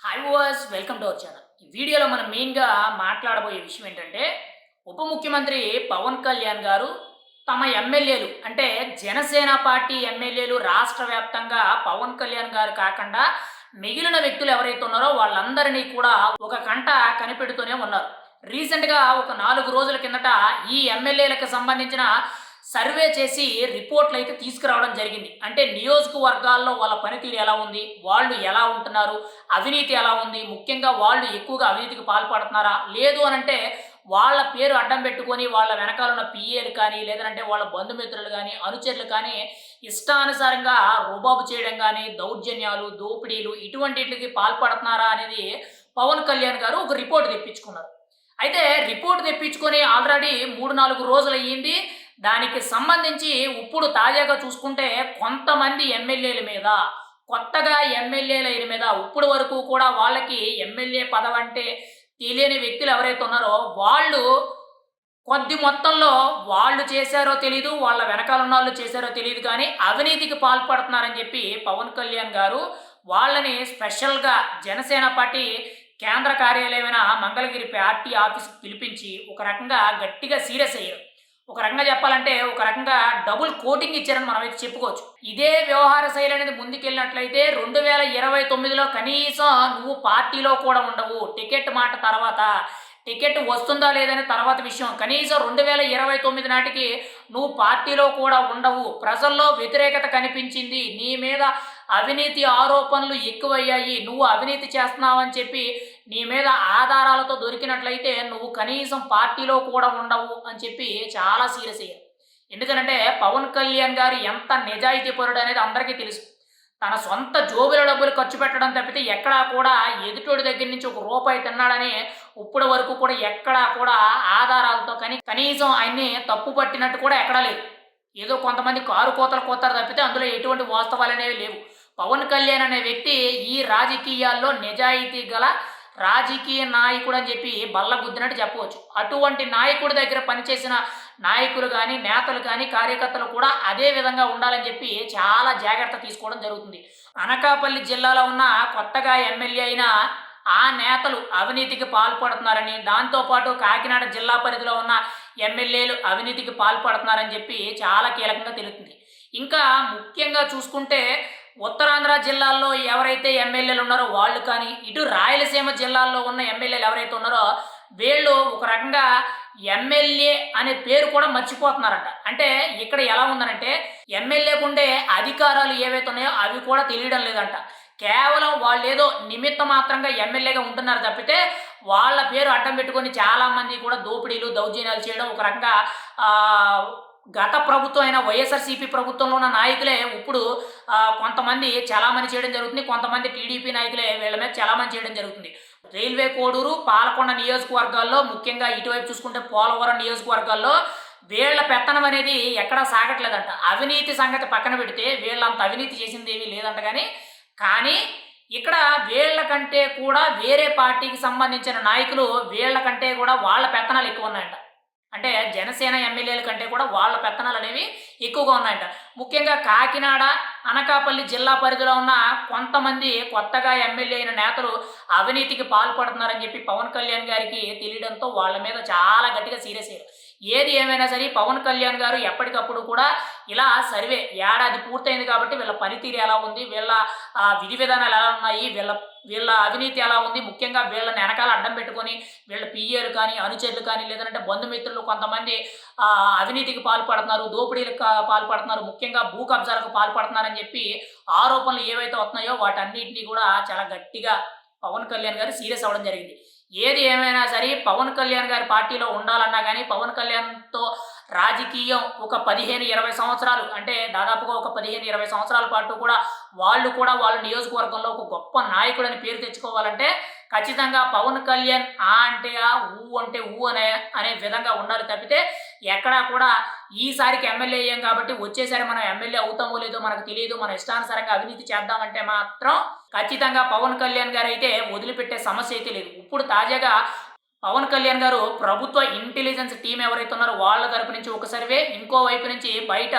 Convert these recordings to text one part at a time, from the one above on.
Hi was welcome to our channel. ఈ వీడియోలో మనం మెయిన్గా మాట్లాడబోయే విషయం ఏంటంటే ఉప ముఖ్యమంత్రి పవన్ కళ్యాణ్ గారు తమ ఎమ్మెల్యేలు అంటే జనసేన పార్టీ ఎమ్మెల్యేలు రాష్ట్ర వ్యాప్తంగా పవన్ కళ్యాణ్ గారు కాకుండా మిగిలిన వ్యక్తులు ఎవరైతే ఉన్నారో వాళ్ళందరినీ కూడా ఒక కంట కనిపెడుతూనే ఉన్నారు. రీసెంట్గా ఒక 4 రోజుల కిందట ఈ ఎమ్మెల్యేలకు సంబంధించిన సర్వే చేసి రిపోర్ట్లు అయితే తీసుకురావడం జరిగింది. అంటే నియోజకవర్గాల్లో వాళ్ళ పనితీరు ఎలా ఉంది, వాళ్ళు ఎలా ఉంటున్నారు, అవినీతి ఎలా ఉంది, ముఖ్యంగా వాళ్ళు ఎక్కువగా అవినీతికి పాల్పడుతున్నారా లేదు అని అంటే వాళ్ళ పేరు అడ్డం పెట్టుకొని వాళ్ళ వెనకాల ఉన్న పిఏలు కానీ లేదంటే వాళ్ళ బంధుమిత్రులు కానీ అనుచరులు కానీ ఇష్టానుసారంగా రుబాబు చేయడం కానీ దౌర్జన్యాలు దోపిడీలు ఇటువంటికి పాల్పడుతున్నారా అనేది పవన్ కళ్యాణ్ గారు ఒక రిపోర్ట్ తెప్పించుకున్నారు. అయితే రిపోర్ట్ తెప్పించుకొని ఆల్రెడీ 3-4 రోజులు అయ్యింది. దానికి సంబంధించి ఇప్పుడు తాజాగా చూసుకుంటే కొంతమంది ఎమ్మెల్యేల మీద కొత్తగా ఎమ్మెల్యేల మీద ఇప్పుడు వరకు కూడా వాళ్ళకి ఎమ్మెల్యే పదవి అంటే తెలియని వ్యక్తులు ఎవరైతే ఉన్నారో వాళ్ళు కొద్ది మొత్తంలో వాళ్ళు చేశారో తెలీదు, వాళ్ళ వెనకాల ఉన్న వాళ్ళు చేశారో తెలియదు కానీ అవినీతికి పాల్పడుతున్నారని చెప్పి పవన్ కళ్యాణ్ గారు వాళ్ళని స్పెషల్గా జనసేన పార్టీ కేంద్ర కార్యాలయమైన మంగళగిరి పార్టీ ఆఫీస్కి పిలిపించి ఒక రకంగా గట్టిగా సీరియస్ అయ్యారు. ఒక రకంగా చెప్పాలంటే ఒక రకంగా డబుల్ కోటింగ్ ఇచ్చారని మనం అయితే చెప్పుకోవచ్చు. ఇదే వ్యవహార శైలి అనేది ముందుకెళ్ళినట్లయితే 2029లో కనీసం నువ్వు పార్టీలో కూడా ఉండవు. టికెట్ మాట తర్వాత, టికెట్ వస్తుందా లేదనే తర్వాత విషయం. కనీసం 2029 నాటికి నువ్వు పార్టీలో కూడా ఉండవు. ప్రజల్లో వ్యతిరేకత కనిపించింది, నీ మీద అవినీతి ఆరోపణలు ఎక్కువయ్యాయి, నువ్వు అవినీతి చేస్తున్నావని చెప్పి నీ మీద ఆధారాలతో దొరికినట్లయితే నువ్వు కనీసం పార్టీలో కూడా ఉండవు అని చెప్పి చాలా సీరియస్ అయ్యారు. ఎందుకంటే పవన్ కళ్యాణ్ గారు ఎంత నిజాయితీ పరుడు అనేది అందరికీ తెలుసు. తన సొంత జోబుల డబ్బులు ఖర్చు పెట్టడం తప్పితే ఎక్కడా కూడా ఎదుటోడి దగ్గర నుంచి ఒక రూపాయి తిన్నాడని ఇప్పటి వరకు కూడా ఎక్కడా కూడా ఆధారాలతో కనీసం ఆయన్ని తప్పు పట్టినట్టు కూడా ఎక్కడా లేదు. ఏదో కొంతమంది కారు కోతలు కోతారు తప్పితే అందులో ఎటువంటి వాస్తవాలు అనేవి లేవు. పవన్ కళ్యాణ్ అనే వ్యక్తి ఈ రాజకీయాల్లో నిజాయితీ గల రాజకీయ నాయకుడు అని చెప్పి బల్లగుద్దినట్టు చెప్పవచ్చు. అటువంటి నాయకుడి దగ్గర పనిచేసిన నాయకులు కానీ నేతలు కానీ కార్యకర్తలు కూడా అదే విధంగా ఉండాలని చెప్పి చాలా జాగ్రత్త తీసుకోవడం జరుగుతుంది. అనకాపల్లి జిల్లాలో ఉన్న కొత్తగా ఎమ్మెల్యే అయిన ఆ నేతలు అవినీతికి పాల్పడుతున్నారని, దాంతోపాటు కాకినాడ జిల్లా పరిధిలో ఉన్న ఎమ్మెల్యేలు అవినీతికి పాల్పడుతున్నారని చెప్పి చాలా కీలకంగా తెలుస్తుంది. ఇంకా ముఖ్యంగా చూసుకుంటే ఉత్తరాంధ్ర జిల్లాల్లో ఎవరైతే ఎమ్మెల్యేలు ఉన్నారో వాళ్ళు కానీ, ఇటు రాయలసీమ జిల్లాల్లో ఉన్న ఎమ్మెల్యేలు ఎవరైతే ఉన్నారో వీళ్ళు ఒక రకంగా ఎమ్మెల్యే అనే పేరు కూడా మర్చిపోతున్నారంట. అంటే ఇక్కడ ఎలా ఉందనంటే ఎమ్మెల్యేకు ఉండే అధికారాలు ఏవైతే ఉన్నాయో అవి కూడా తెలియడం లేదంట. కేవలం వాళ్ళు ఏదో నిమిత్త మాత్రంగా ఎమ్మెల్యేగా ఉంటున్నారు తప్పితే వాళ్ళ పేరు అడ్డం పెట్టుకొని చాలామంది కూడా దోపిడీలు దౌర్జన్యాలు చేయడం ఒక రకంగా గత ప్రభుత్వం అయిన వైఎస్ఆర్సీపీ ప్రభుత్వంలో ఉన్న నాయకులే ఇప్పుడు కొంతమంది చలామణి చేయడం జరుగుతుంది. కొంతమంది టీడీపీ నాయకులే వీళ్ళ మీద చలామణి చేయడం జరుగుతుంది. రైల్వే కోడూరు పాలకొండ నియోజకవర్గాల్లో ముఖ్యంగా ఇటువైపు చూసుకుంటే పోలవరం నియోజకవర్గాల్లో వీళ్ళ పెత్తనం అనేది ఎక్కడా సాగట్లేదంట. అవినీతి సంగతి పక్కన పెడితే వీళ్ళంత అవినీతి చేసింది ఏమీ లేదంట. కానీ ఇక్కడ వీళ్ళకంటే కూడా వేరే పార్టీకి సంబంధించిన నాయకులు వీళ్ళకంటే కూడా వాళ్ళ పెత్తనాలు ఎక్కువ ఉన్నాయంట. అంటే జనసేన ఎమ్మెల్యేల కంటే కూడా వాళ్ళ పెత్తనాలు అనేవి ఎక్కువగా ఉన్నాయంట. ముఖ్యంగా కాకినాడ అనకాపల్లి జిల్లా పరిధిలో ఉన్న కొంతమంది కొత్తగా ఎమ్మెల్యే అయిన నేతలు అవినీతికి పాల్పడుతున్నారని చెప్పి పవన్ కళ్యాణ్ గారికి తెలియడంతో వాళ్ళ మీద చాలా గట్టిగా సీరియస్ అయ్యారు. ఏది ఏమైనా సరే పవన్ కళ్యాణ్ గారు ఎప్పటికప్పుడు కూడా ఇలా సర్వే ఏడాది పూర్తయింది కాబట్టి వీళ్ళ పనితీరు ఎలా ఉంది, వీళ్ళ విధి విధానాలు ఎలా ఉన్నాయి, వీళ్ళ వీళ్ళ అవినీతి ఎలా ఉంది, ముఖ్యంగా వీళ్ళని వెనకాల అడ్డం పెట్టుకొని వీళ్ళ పిఏలు కానీ అనుచరులు కానీ లేదంటే బంధుమిత్రులు కొంతమంది అవినీతికి పాల్పడుతున్నారు, దోపిడీలకు పాల్పడుతున్నారు, ముఖ్యంగా భూ కబ్జాలకు పాల్పడుతున్నారని చెప్పి ఆరోపణలు ఏవైతే వస్తున్నాయో వాటన్నిటినీ కూడా చాలా గట్టిగా పవన్ కళ్యాణ్ గారు సీరియస్ అవ్వడం జరిగింది. ఏది ఏమైనా సరే పవన్ కళ్యాణ్ గారి పార్టీలో ఉండాలన్నా కానీ పవన్ కళ్యాణ్తో రాజకీయం ఒక 15-20 సంవత్సరాలు అంటే దాదాపుగా ఒక 15-20 సంవత్సరాల పాటు కూడా వాళ్ళు కూడా వాళ్ళ నియోజకవర్గంలో ఒక గొప్ప నాయకుడని పేరు తెచ్చుకోవాలంటే ఖచ్చితంగా పవన్ కళ్యాణ్ ఆ అంటే ఆ ఊ అంటే ఊ అనే విధంగా ఉండాలి తప్పితే ఎక్కడా కూడా ఈసారికి ఎమ్మెల్యే అయ్యాం కాబట్టి వచ్చేసారి మనం ఎమ్మెల్యే అవుతామో లేదో మనకు తెలియదు, మన ఇష్టానుసారంగా అవినీతి చేద్దామంటే మాత్రం ఖచ్చితంగా పవన్ కళ్యాణ్ గారు అయితే వదిలిపెట్టే సమస్య అయితే లేదు. ఇప్పుడు తాజాగా పవన్ కళ్యాణ్ గారు ప్రభుత్వ ఇంటెలిజెన్స్ టీం ఎవరైతే ఉన్నారో వాళ్ళ తరపు నుంచి ఒక సర్వే, ఇంకో వైపు నుంచి బయట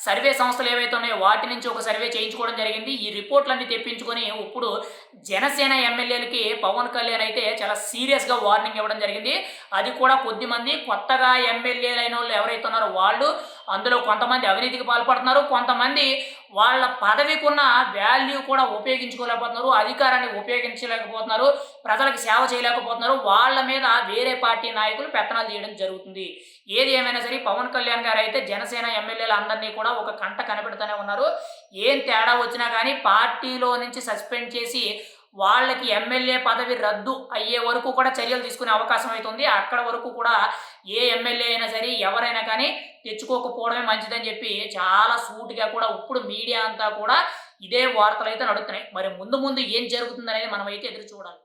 సర్వే సంస్థలు ఏవైతే ఉన్నాయో వాటి నుంచి ఒక సర్వే చేయించుకోవడం జరిగింది. ఈ రిపోర్ట్లన్నీ తెప్పించుకొని ఇప్పుడు జనసేన ఎమ్మెల్యేలకి పవన్ కళ్యాణ్ అయితే చాలా సీరియస్‌గా వార్నింగ్ ఇవ్వడం జరిగింది. అది కూడా కొద్దిమంది కొత్తగా ఎమ్మెల్యేలైనోళ్ళు ఎవరైతే ఉన్నారో వాళ్ళు, అందులో కొంతమంది అవినీతికి పాల్పడుతున్నారు. కొంతమంది వాళ్ళ పదవికున్న వాల్యూ కూడా ఉపయోగించుకోలేకపోతున్నారు. అధికారాన్ని ఉపయోగించలేకపోతున్నారు. ప్రజలకు సేవ చేయలేకపోతున్నారు. వాళ్ళ మీద వేరే పార్టీ నాయకులు పెత్తనాలు చేయడం జరుగుతుంది. ఏది ఏమైనా సరే పవన్ కళ్యాణ్ గారైతే జనసేన ఎమ్మెల్యేలందరినీ కూడా ఒక కంట కనిపెడుతూనే ఉన్నారు. ఏం తేడా వచ్చినా గానీ పార్టీలో నుంచి సస్పెండ్ చేసి వాళ్ళకి ఎమ్మెల్యే పదవి రద్దు అయ్యే వరకు కూడా చర్యలు తీసుకునే అవకాశం అయితుంది. అక్కడ వరకు కూడా ఏ ఎమ్మెల్యే అయినా సరే ఎవరైనా కానీ తెచ్చుకోకపోవడమే మంచిదని చెప్పి చాలా సూటిగా కూడా ఇప్పుడు మీడియా అంతా కూడా ఇదే వార్తలైతే నడుస్తున్నాయి. మరి ముందు ముందు ఏం జరుగుతుందనేది మనమైతే ఎదురు చూడాలి.